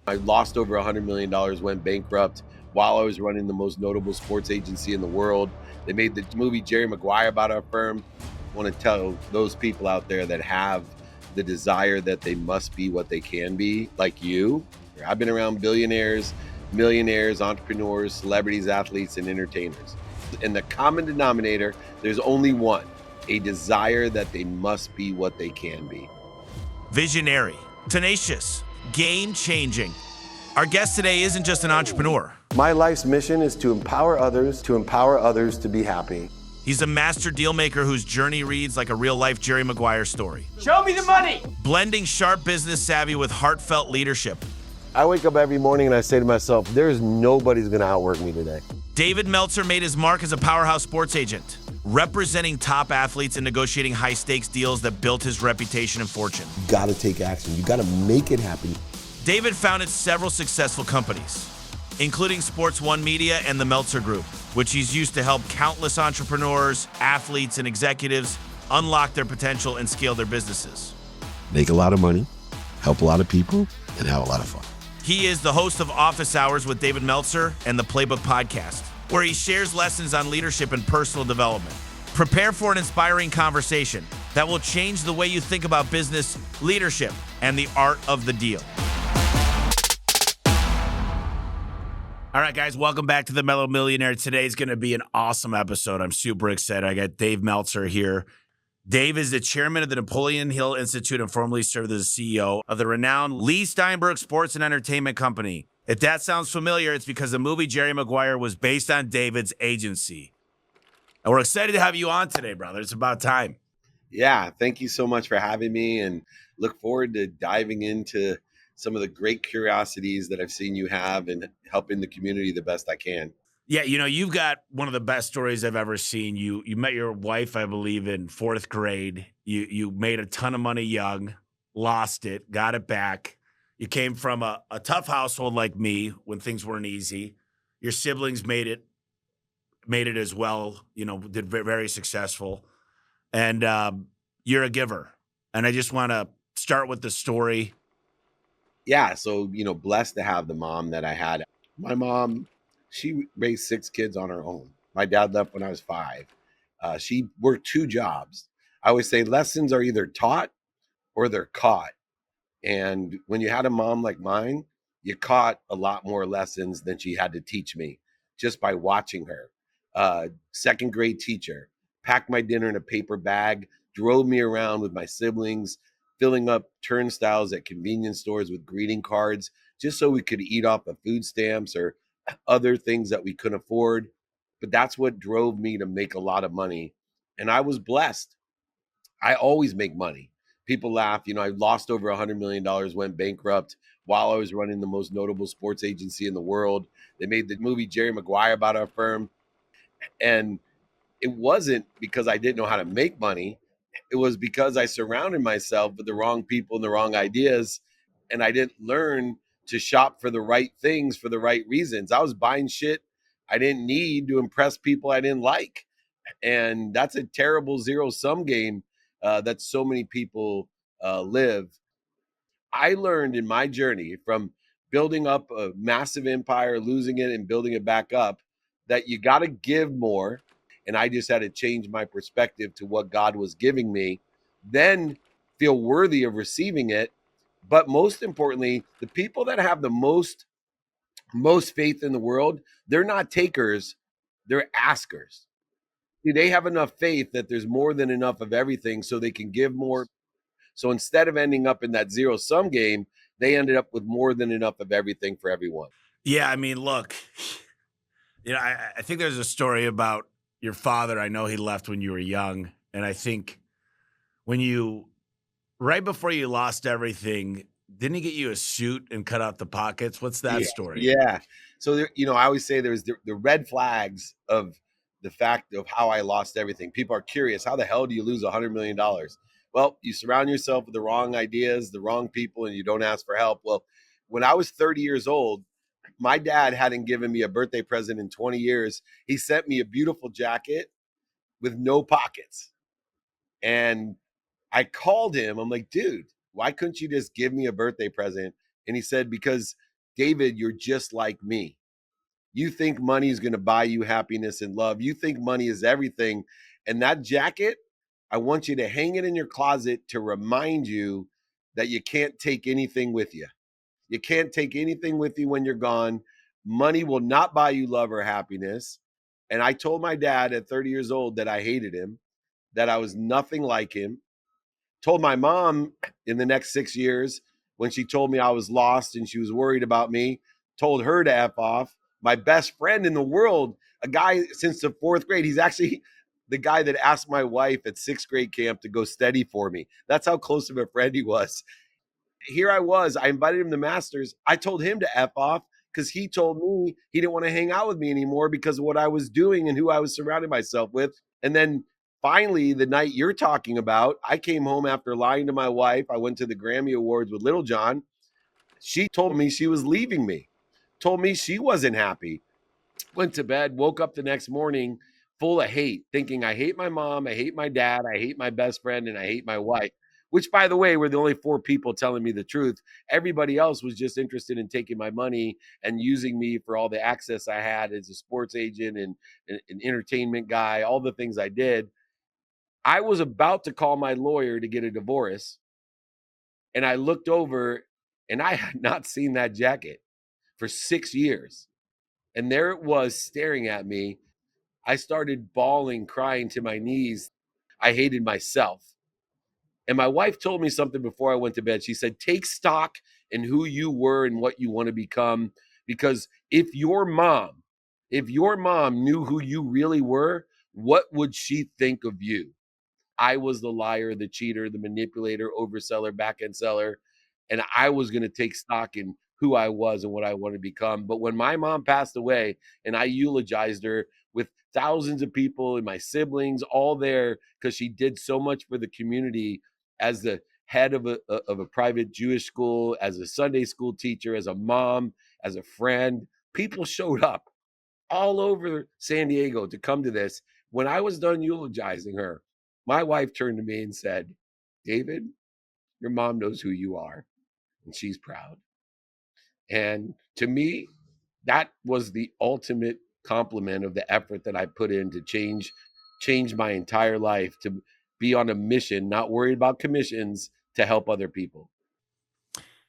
I lost over $100 million, went bankrupt while I was running the most notable sports agency in the world. They made the movie Jerry Maguire about our firm. I want to tell those people out there that have the desire that they must be what they can be, like you. I've been around billionaires, millionaires, entrepreneurs, celebrities, athletes, and entertainers. And the common denominator, there's only one, a desire that they must be what they can be. Visionary, tenacious, game-changing. Our guest today isn't just an entrepreneur. My life's mission is to empower others to be happy. He's a master deal maker whose journey reads like a real-life Jerry Maguire story. Show me the money! Blending sharp business savvy with heartfelt leadership. I wake up every morning and I say to myself, there's nobody's gonna outwork me today. David Meltzer made his mark as a powerhouse sports agent, representing top athletes and negotiating high-stakes deals that built his reputation and fortune. You gotta take action. You gotta make it happen. David founded several successful companies, including Sports One Media and the Meltzer Group, which he's used to help countless entrepreneurs, athletes, and executives unlock their potential and scale their businesses. Make a lot of money, help a lot of people, and have a lot of fun. He is the host of Office Hours with David Meltzer and the Playbook Podcast, where he shares lessons on leadership and personal development. Prepare for an inspiring conversation that will change the way you think about business, leadership, and the art of the deal. All right, guys, welcome back to the Mellow Millionaire. Today's going to be an awesome episode. I'm super excited. I got Dave Meltzer here. Dave is the chairman of the Napoleon Hill Institute and formerly served as the CEO of the renowned Leigh Steinberg Sports and Entertainment Company. If that sounds familiar, it's because the movie Jerry Maguire was based on David's agency. And we're excited to have you on today, brother. It's about time. Yeah, thank you so much for having me, and look forward to diving into some of the great curiosities that I've seen you have and helping the community the best I can. Yeah, you know, you've got one of the best stories I've ever seen. You met your wife, I believe, in fourth grade. You made a ton of money young, lost it, got it back. You came from a tough household like me when things weren't easy. Your siblings made it as well, you know, did very successful. And you're a giver. And I just want to start with the story. Yeah, so, blessed to have the mom that I had. My mom, she raised 6 kids on her own. My dad left when I was 5. She worked 2 jobs. I always say lessons are either taught or they're caught. And when you had a mom like mine, you caught a lot more lessons than she had to teach me just by watching her. Second grade teacher, packed my dinner in a paper bag, drove me around with my siblings, filling up turnstiles at convenience stores with greeting cards just so we could eat off of food stamps or other things that we couldn't afford. But that's what drove me to make a lot of money. And I was blessed. I always make money. People laugh. I lost over $100 million, went bankrupt while I was running the most notable sports agency in the world. They made the movie Jerry Maguire about our firm. And it wasn't because I didn't know how to make money. It was because I surrounded myself with the wrong people and the wrong ideas. And I didn't learn to shop for the right things for the right reasons. I was buying shit I didn't need to impress people I didn't like. And that's a terrible zero-sum game that so many people live. I learned in my journey from building up a massive empire, losing it and building it back up, that you got to give more. And I just had to change my perspective to what God was giving me, then feel worthy of receiving it. But most importantly, the people that have the most faith in the world, they're not takers, they're askers. See, they have enough faith that there's more than enough of everything so they can give more. So instead of ending up in that zero-sum game, they ended up with more than enough of everything for everyone. Yeah, I mean, look, I think there's a story about your father. I know he left when you were young. And I think right before you lost everything, didn't he get you a suit and cut out the pockets? What's that story? Yeah. So, I always say there's the red flags of the fact of how I lost everything. People are curious, how the hell do you lose $100 million? Well, you surround yourself with the wrong ideas, the wrong people, and you don't ask for help. Well, when I was 30 years old, my dad hadn't given me a birthday present in 20 years. He sent me a beautiful jacket with no pockets. And I called him. I'm like, dude, why couldn't you just give me a birthday present? And he said, because David, you're just like me. You think money is going to buy you happiness and love. You think money is everything. And that jacket, I want you to hang it in your closet to remind you that you can't take anything with you. You can't take anything with you when you're gone. Money will not buy you love or happiness. And I told my dad at 30 years old that I hated him, that I was nothing like him. Told my mom in the next 6 years, when she told me I was lost and she was worried about me, told her to F off. My best friend in the world, a guy since the fourth grade, he's actually the guy that asked my wife at sixth grade camp to go steady for me. That's how close of a friend he was. Here I was, I invited him to Masters. I told him to F off because he told me he didn't want to hang out with me anymore because of what I was doing and who I was surrounding myself with. And then finally, the night you're talking about, I came home after lying to my wife. I went to the Grammy Awards with Little John. She told me she was leaving me, told me she wasn't happy. Went to bed, woke up the next morning full of hate, thinking I hate my mom, I hate my dad, I hate my best friend, and I hate my wife, which, by the way, were the only four people telling me the truth. Everybody else was just interested in taking my money and using me for all the access I had as a sports agent and an entertainment guy, all the things I did. I was about to call my lawyer to get a divorce, and I looked over and I had not seen that jacket for 6 years. And there it was staring at me. I started bawling, crying to my knees. I hated myself. And my wife told me something before I went to bed. She said, take stock in who you were and what you want to become. Because if your mom knew who you really were, what would she think of you? I was the liar, the cheater, the manipulator, overseller, back end seller. And I was going to take stock in who I was and what I want to become. But when my mom passed away and I eulogized her with thousands of people and my siblings all there because she did so much for the community as the head of a private Jewish school, as a Sunday school teacher, as a mom, as a friend, people showed up all over San Diego to come to this. When I was done eulogizing her, my wife turned to me and said, David, your mom knows who you are and she's proud. And to me, that was the ultimate compliment of the effort that I put in to change my entire life, to be on a mission, not worried about commissions, to help other people.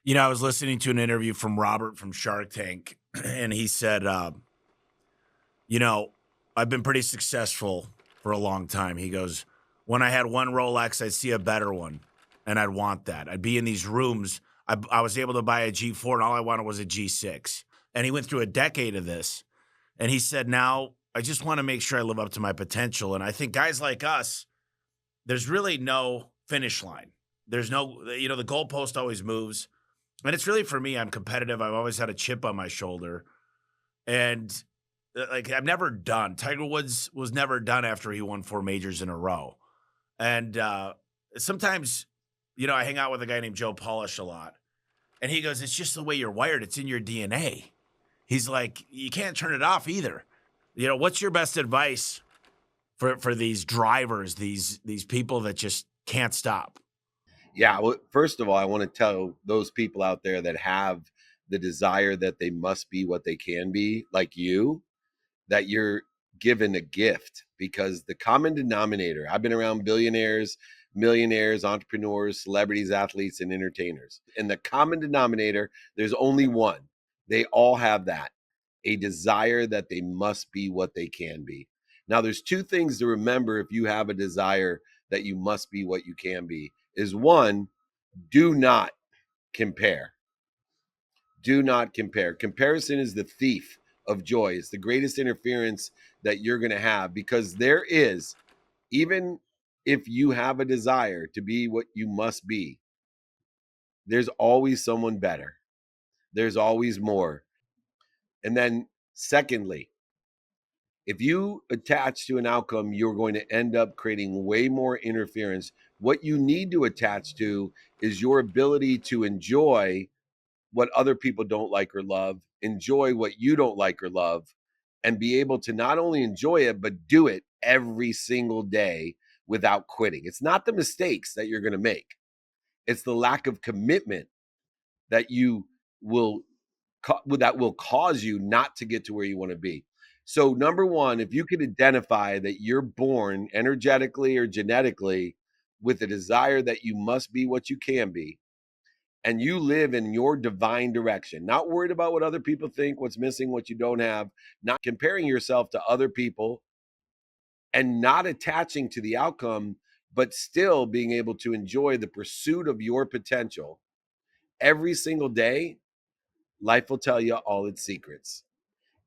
You know, I was listening to an interview from Robert from Shark Tank, and he said, you know, I've been pretty successful for a long time. He goes, when I had one Rolex, I'd see a better one, and I'd want that. I'd be in these rooms. I was able to buy a G4, and all I wanted was a G6. And he went through a decade of this, and he said, now I just want to make sure I live up to my potential. And I think guys like us, there's really no finish line. There's no, the goalpost always moves. And it's really, for me, I'm competitive. I've always had a chip on my shoulder. And like, I'm never done. Tiger Woods was never done after he won 4 majors in a row. And sometimes, I hang out with a guy named Joe Polish a lot. And he goes, it's just the way you're wired. It's in your DNA. He's like, you can't turn it off either. What's your best advice for these drivers, these people that just can't stop? Yeah, well, first of all, I want to tell those people out there that have the desire that they must be what they can be, like you, that you're given a gift, because the common denominator, I've been around billionaires, millionaires, entrepreneurs, celebrities, athletes, and entertainers. And the common denominator, there's only one. They all have that, a desire that they must be what they can be. Now, there's two things to remember if you have a desire that you must be what you can be. Is one, do not compare. Do not compare. Comparison is the thief of joy. It's the greatest interference that you're going to have, because there is, even if you have a desire to be what you must be, there's always someone better. There's always more. And then, secondly, if you attach to an outcome, you're going to end up creating way more interference. What you need to attach to is your ability to enjoy what other people don't like or love, enjoy what you don't like or love, and be able to not only enjoy it, but do it every single day without quitting. It's not the mistakes that you're going to make. It's the lack of commitment that you will that will cause you not to get to where you want to be. So number one, if you can identify that you're born energetically or genetically with a desire that you must be what you can be, and you live in your divine direction, not worried about what other people think, what's missing, what you don't have, not comparing yourself to other people, and not attaching to the outcome, but still being able to enjoy the pursuit of your potential every single day, life will tell you all its secrets.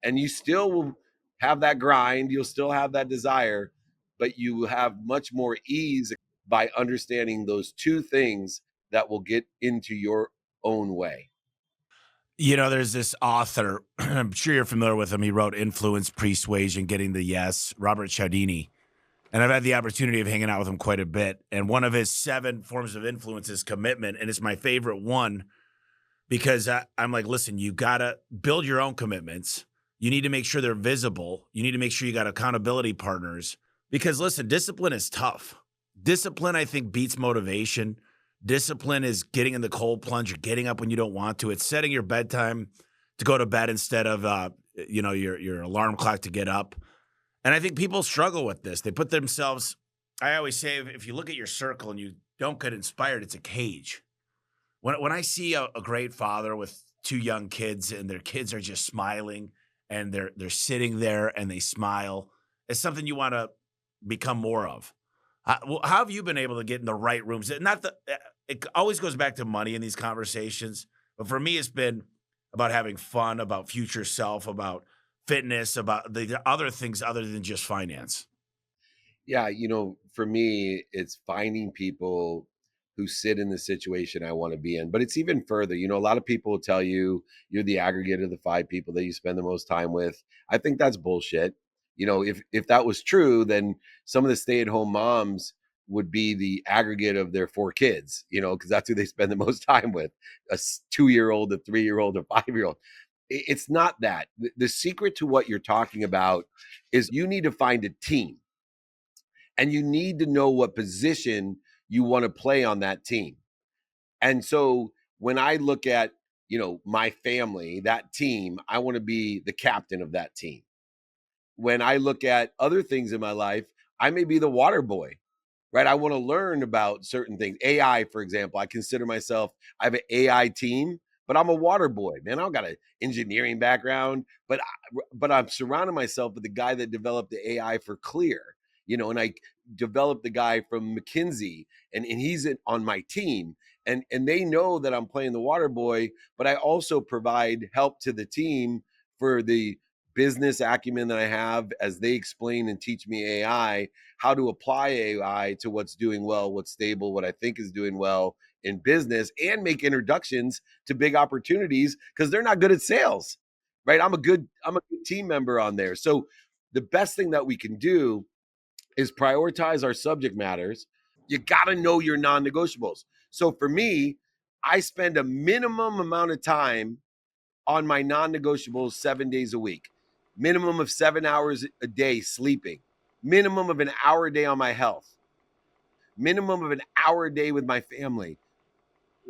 And you still will have that grind, you'll still have that desire, but you have much more ease by understanding those two things that will get into your own way. There's this author, I'm sure you're familiar with him. He wrote Influence, Persuasion, Getting the Yes, Robert Cialdini. And I've had the opportunity of hanging out with him quite a bit. And one of his 7 forms of influence is commitment. And it's my favorite one because I'm like, listen, you got to build your own commitments. You need to make sure they're visible. You need to make sure you got accountability partners. Because listen, discipline is tough. Discipline, I think, beats motivation. Discipline is getting in the cold plunge or getting up when you don't want to. It's setting your bedtime to go to bed instead of your alarm clock to get up. And I think people struggle with this. They put themselves, I always say, if you look at your circle and you don't get inspired, it's a cage. When I see a great father with 2 young kids and their kids are just smiling and they're sitting there and they smile, it's something you want to become more of. How have you been able to get in the right rooms? It always goes back to money in these conversations, but for me, it's been about having fun, about future self, about fitness, about the other things other than just finance. Yeah, for me, it's finding people who sit in the situation I want to be in. But it's even further. A lot of people will tell you you're the aggregate of the 5 people that you spend the most time with. I think that's bullshit. If that was true, then some of the stay-at-home moms would be the aggregate of their 4 kids, because that's who they spend the most time with, a 2-year-old, a 3-year-old, a 5-year-old. It's not that. The secret to what you're talking about is you need to find a team and you need to know what position you want to play on that team. And so when I look at, my family, that team, I want to be the captain of that team. When I look at other things in my life, I may be the water boy, right? I want to learn about certain things. AI, for example, I consider myself, I have an AI team, but I'm a water boy, man. I don't got an engineering background, but I'm surrounding myself with the guy that developed the AI for Clear, and I developed the guy from McKinsey, and he's on my team. And they know that I'm playing the water boy, but I also provide help to the team for the business acumen that I have as they explain and teach me AI, how to apply AI to what's doing well, what's stable, what I think is doing well in business, and make introductions to big opportunities because they're not good at sales, right? I'm a good team member on there. So the best thing that we can do is prioritize our subject matters. You got to know your non-negotiables. So for me, I spend a minimum amount of time on my non-negotiables 7 days a week, minimum of 7 hours a day sleeping, minimum of an hour a day on my health, minimum of an hour a day with my family,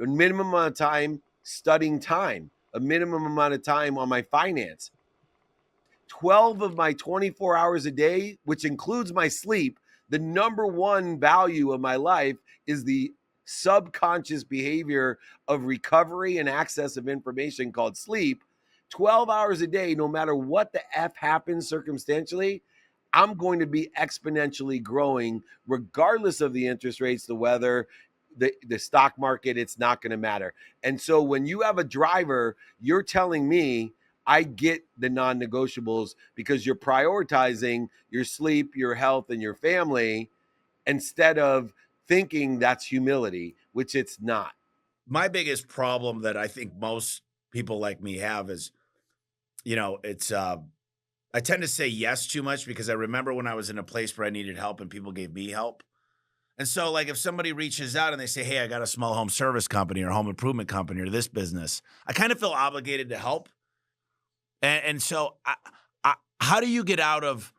a minimum amount of time studying time, a minimum amount of time on my finance. 12 of my 24 hours a day, which includes my sleep, the number one value of my life is the subconscious behavior of recovery and access of information called sleep. 12 hours a day, no matter what the F happens circumstantially, I'm going to be exponentially growing regardless of the interest rates, the weather, the stock market. It's not going to matter. And so when you have a driver, you're telling me I get the non-negotiables because you're prioritizing your sleep, your health, and your family instead of thinking that's humility, which it's not. My biggest problem that I think most people like me have is, it's I tend to say yes too much because I remember when I was in a place where I needed help and people gave me help. And so, like, if somebody reaches out and they say, "Hey, I got a small home service company or home improvement company or this business," I kind of feel obligated to help. And so, how do you get out of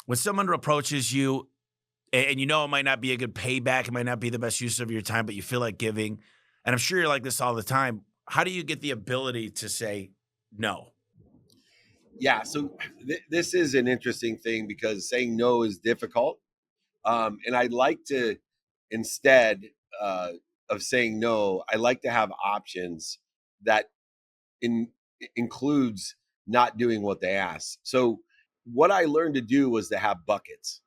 when someone approaches you and it might not be a good payback, it might not be the best use of your time, but you feel like giving? And I'm sure you're like this all the time. How do you get the ability to say, no? Yeah, so this is an interesting thing because saying no is difficult. And I like to, instead uh, of saying no, I like to have options that in, includes not doing what they ask. So what I learned to do was to have buckets.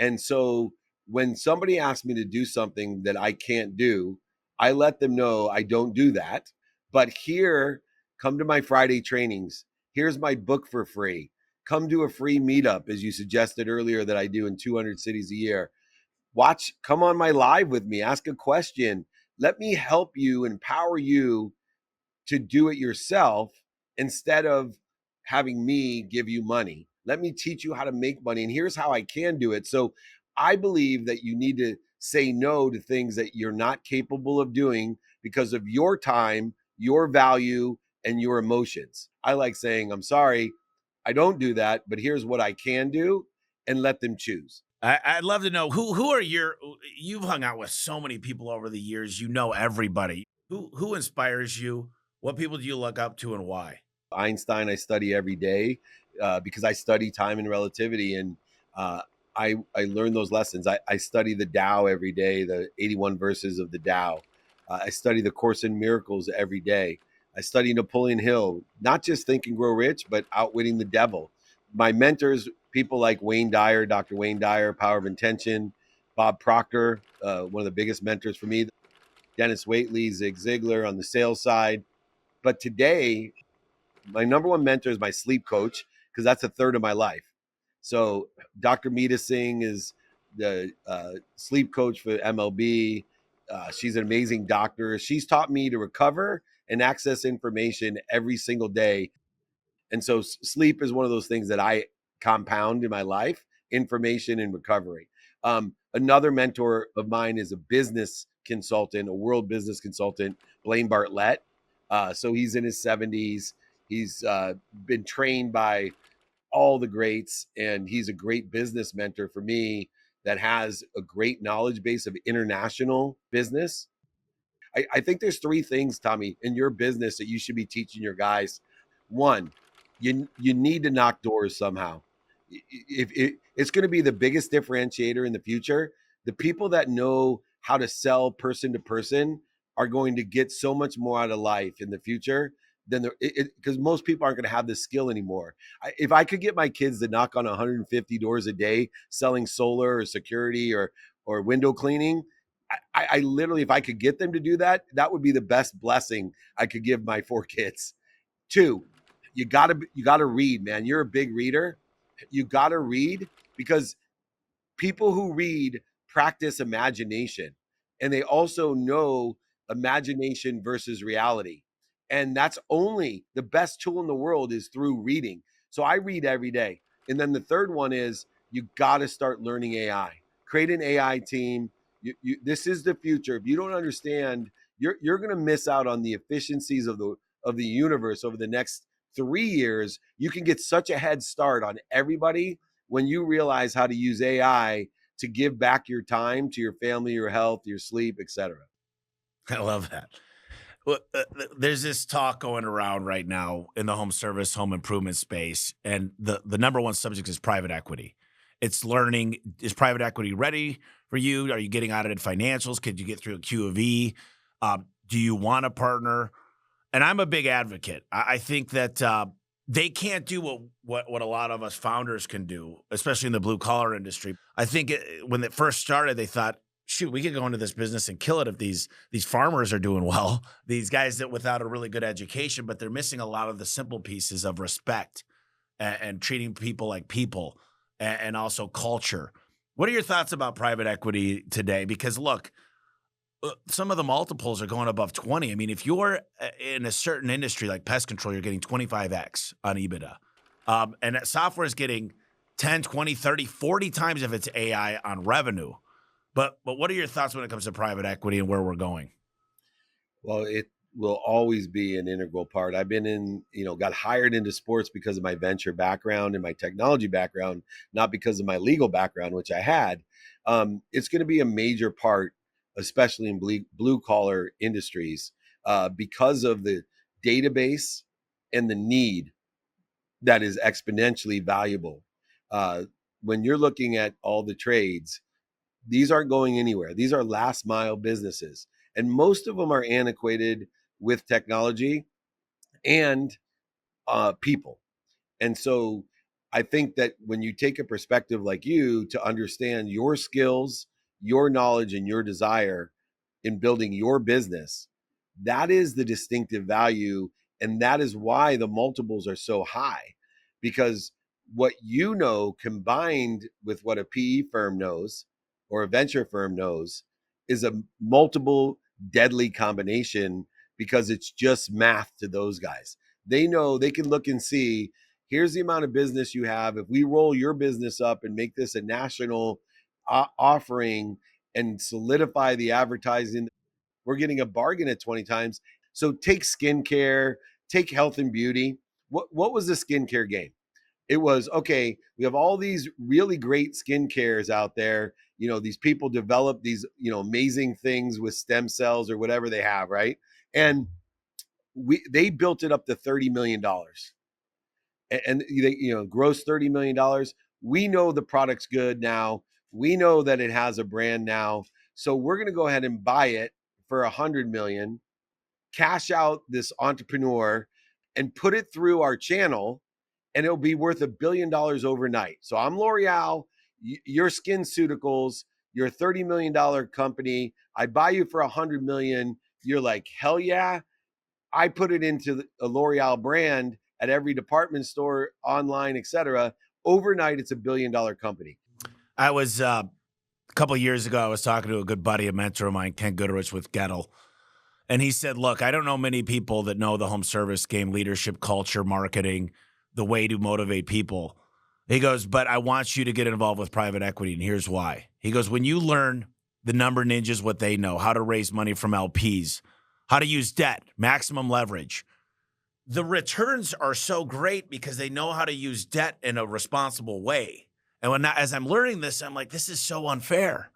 And so when somebody asks me to do something that I can't do, I let them know I don't do that. But here, come to my Friday trainings. Here's my book for free. Come to a free meetup, as you suggested earlier, that I do in 200 cities a year. Come on my live with me, ask a question. Let me help you, empower you to do it yourself instead of having me give you money. Let me teach you how to make money. And here's how I can do it. So I believe that you need to say no to things that you're not capable of doing because of your time, your value, and your emotions. I like saying, I'm sorry, I don't do that, but here's what I can do, and let them choose. I'd love to know who are your. You've hung out with so many people over the years. You know everybody. Who inspires you? What people do you look up to, and why? Einstein, I study every day because I study time and relativity, and uh, I learn those lessons. I study the Tao every day, the 81 verses of the Tao. I study the Course in Miracles every day. I study Napoleon Hill, not just Think and Grow Rich, but Outwitting the Devil. My mentors, people like Wayne Dyer, Dr. Wayne Dyer, Power of Intention, Bob Proctor, one of the biggest mentors for me, Dennis Waitley, Zig Ziglar on the sales side. But today, my number one mentor is my sleep coach because that's a third of my life. So Dr. Meeta Singh is the sleep coach for MLB. She's an amazing doctor. She's taught me to recover and access information every single day. And so sleep is one of those things that I compound in my life, information and recovery. Another mentor of mine is a business consultant, a world business consultant, Blaine Bartlett. So he's in his 70s. He's been trained by all the greats, and he's a great business mentor for me that has a great knowledge base of international business. I think there's three things, Tommy, in your business that you should be teaching your guys. One, you need to knock doors somehow. If it's going to be the biggest differentiator in the future, the people that know how to sell person to person are going to get so much more out of life in the future than because most people aren't going to have this skill anymore. If I could get my kids to knock on 150 doors a day selling solar or security or window cleaning, I literally, if I could get them to do that, that would be the best blessing I could give my four kids. Two, you gotta read, man. You're a big reader. You gotta read because people who read practice imagination, and they also know imagination versus reality. And that's only the best tool in the world is through reading. So I read every day. And then the third one is you got to start learning AI. Create an AI team. This is the future. If you don't understand, you're going to miss out on the efficiencies of the universe over the next 3 years. You can get such a head start on everybody when you realize how to use AI to give back your time to your family, your health, your sleep, etc. I love that. Well, there's this talk going around right now in the home service, home improvement space, and the number one subject is private equity. It's learning, is private equity ready for you? Are you getting audited financials? Could you get through a Q of E? Do you want a partner? And I'm a big advocate. I think that they can't do what a lot of us founders can do, especially in the blue collar industry. I think when it first started, they thought, shoot, we could go into this business and kill it if these farmers are doing well. These guys that without a really good education, but they're missing a lot of the simple pieces of respect and treating people like people and also culture. What are your thoughts about private equity today? Because look, some of the multiples are going above 20. I mean, if you're in a certain industry like pest control, you're getting 25x on EBITDA. And that software is getting 10, 20, 30, 40 times if it's AI on revenue. But what are your thoughts when it comes to private equity and where we're going? Well, it will always be an integral part. I've been got hired into sports because of my venture background and my technology background, not because of my legal background, which I had. It's going to be a major part, especially in blue collar industries, because of the database and the need that is exponentially valuable. Uh, when you're looking at all the trades, these aren't going anywhere. These are last mile businesses, and most of them are antiquated with technology and people. And so I think that when you take a perspective like you to understand your skills, your knowledge, and your desire in building your business, that is the distinctive value. And that is why the multiples are so high, because what you know combined with what a PE firm knows or a venture firm knows is a multiple deadly combination, because it's just math to those guys. They know they can look and see, here's the amount of business you have. If we roll your business up and make this a national offering and solidify the advertising, we're getting a bargain at 20 times. So take skincare, take health and beauty. What was the skincare game? It was, okay, we have all these really great skincares out there. You know, these people develop these, amazing things with stem cells or whatever they have, right? And they built it up to $30 million, and they, gross $30 million. We know the product's good now. We know that it has a brand now. So we're going to go ahead and buy it for 100 million, cash out this entrepreneur, and put it through our channel, and it'll be worth $1 billion overnight. So I'm L'Oreal, you're SkinCeuticals, you're a $30 million company. I buy you for 100 million. You're like, hell yeah. I put it into a L'Oreal brand at every department store, online, etc. Overnight, it's $1 billion company. I was a couple of years ago, I was talking to a good buddy, a mentor of mine, Ken Goodrich with Gettle. And he said, look, I don't know many people that know the home service game, leadership, culture, marketing, the way to motivate people. He goes, but I want you to get involved with private equity, and here's why. He goes, when you learn the number ninjas, what they know, how to raise money from LPs, how to use debt, maximum leverage, the returns are so great because they know how to use debt in a responsible way. And as I'm learning this, I'm like, this is so unfair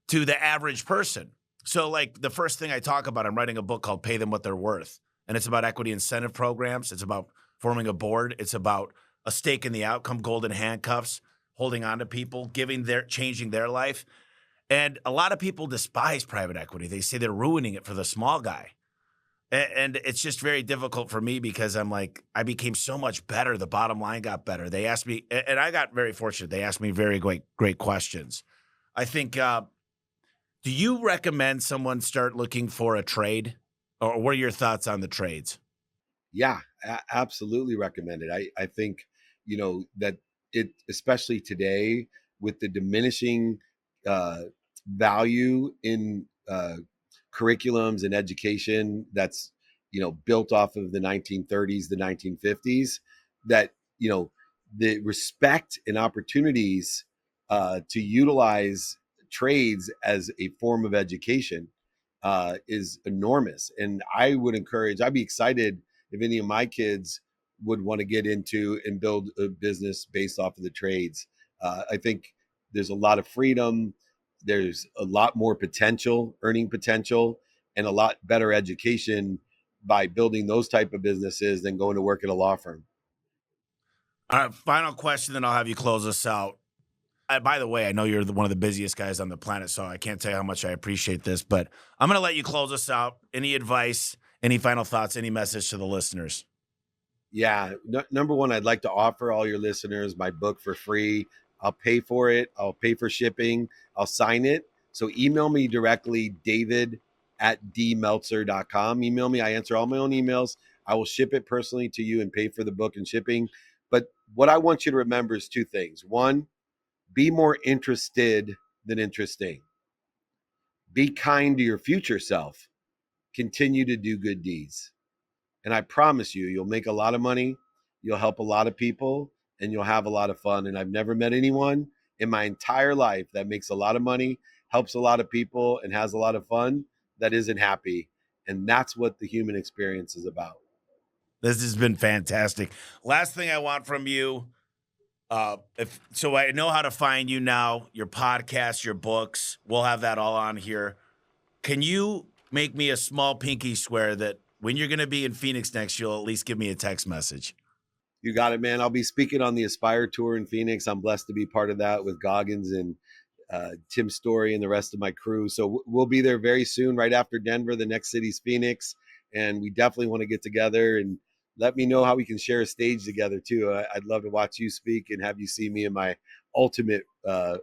to the average person. So like the first thing I talk about, I'm writing a book called Pay Them What They're Worth. And it's about equity incentive programs. It's about forming a board. It's about a stake in the outcome, golden handcuffs, holding on to people, changing their life. And a lot of people despise private equity. They say they're ruining it for the small guy. And it's just very difficult for me because I'm like, I became so much better. The bottom line got better. They asked me, and I got very fortunate. They asked me very great questions. I think, do you recommend someone start looking for a trade? Or what are your thoughts on the trades? Yeah, absolutely recommend it. I think, that it, especially today with the diminishing value in curriculums and education that's, built off of the 1930s, the 1950s, that, the respect and opportunities to utilize trades as a form of education is enormous. And I'd be excited if any of my kids would want to get into and build a business based off of the trades. I think there's a lot of freedom. There's a lot more potential, earning potential, and a lot better education by building those type of businesses than going to work at a law firm. All right, final question, then I'll have you close us out. By the way, I know you're one of the busiest guys on the planet, so I can't tell you how much I appreciate this, but I'm going to let you close us out. Any advice, any final thoughts, any message to the listeners? Yeah. Number one, I'd like to offer all your listeners my book for free. I'll pay for it. I'll pay for shipping. I'll sign it. So email me directly, david@dmeltzer.com. Email me. I answer all my own emails. I will ship it personally to you and pay for the book and shipping. But what I want you to remember is two things. One, be more interested than interesting. Be kind to your future self. Continue to do good deeds. And I promise you, you'll make a lot of money, you'll help a lot of people, and you'll have a lot of fun. And I've never met anyone in my entire life that makes a lot of money, helps a lot of people, and has a lot of fun that isn't happy. And that's what the human experience is about. This has been fantastic. Last thing I want from you, so I know how to find you now, your podcast, your books. We'll have that all on here. Can you make me a small pinky swear that when you're going to be in Phoenix next, you'll at least give me a text message. You got it, man. I'll be speaking on the Aspire Tour in Phoenix. I'm blessed to be part of that with Goggins and Tim Story and the rest of my crew. So we'll be there very soon, right after Denver. The next city's Phoenix. And we definitely want to get together, and let me know how we can share a stage together too. I'd love to watch you speak and have you see me in my ultimate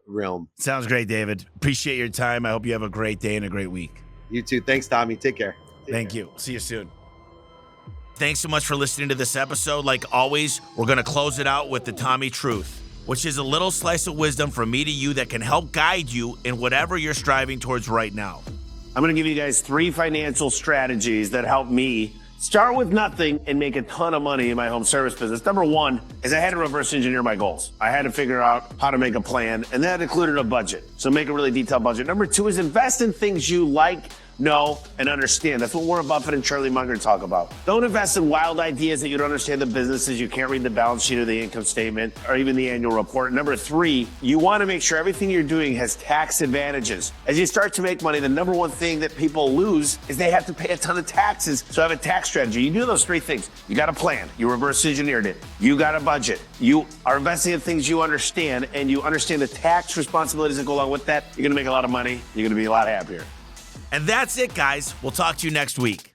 realm. Sounds great, David. Appreciate your time. I hope you have a great day and a great week. You too. Thanks, Tommy. Take care. Thank you. See you soon. Thanks so much for listening to this episode. Like always, we're going to close it out with the Tommy Truth, which is a little slice of wisdom from me to you that can help guide you in whatever you're striving towards right now. I'm going to give you guys 3 financial strategies that help me start with nothing and make a ton of money in my home service business. Number 1 is I had to reverse engineer my goals. I had to figure out how to make a plan, and that included a budget. So make a really detailed budget. Number 2 is invest in things you like, know, and understand. That's what Warren Buffett and Charlie Munger talk about. Don't invest in wild ideas that you don't understand the businesses, you can't read the balance sheet or the income statement or even the annual report. Number 3, you want to make sure everything you're doing has tax advantages. As you start to make money, the number 1 thing that people lose is they have to pay a ton of taxes. So have a tax strategy. You do those 3 things. You got a plan. You reverse engineered it. You got a budget. You are investing in things you understand, and you understand the tax responsibilities that go along with that. You're going to make a lot of money. You're going to be a lot happier. And that's it, guys. We'll talk to you next week.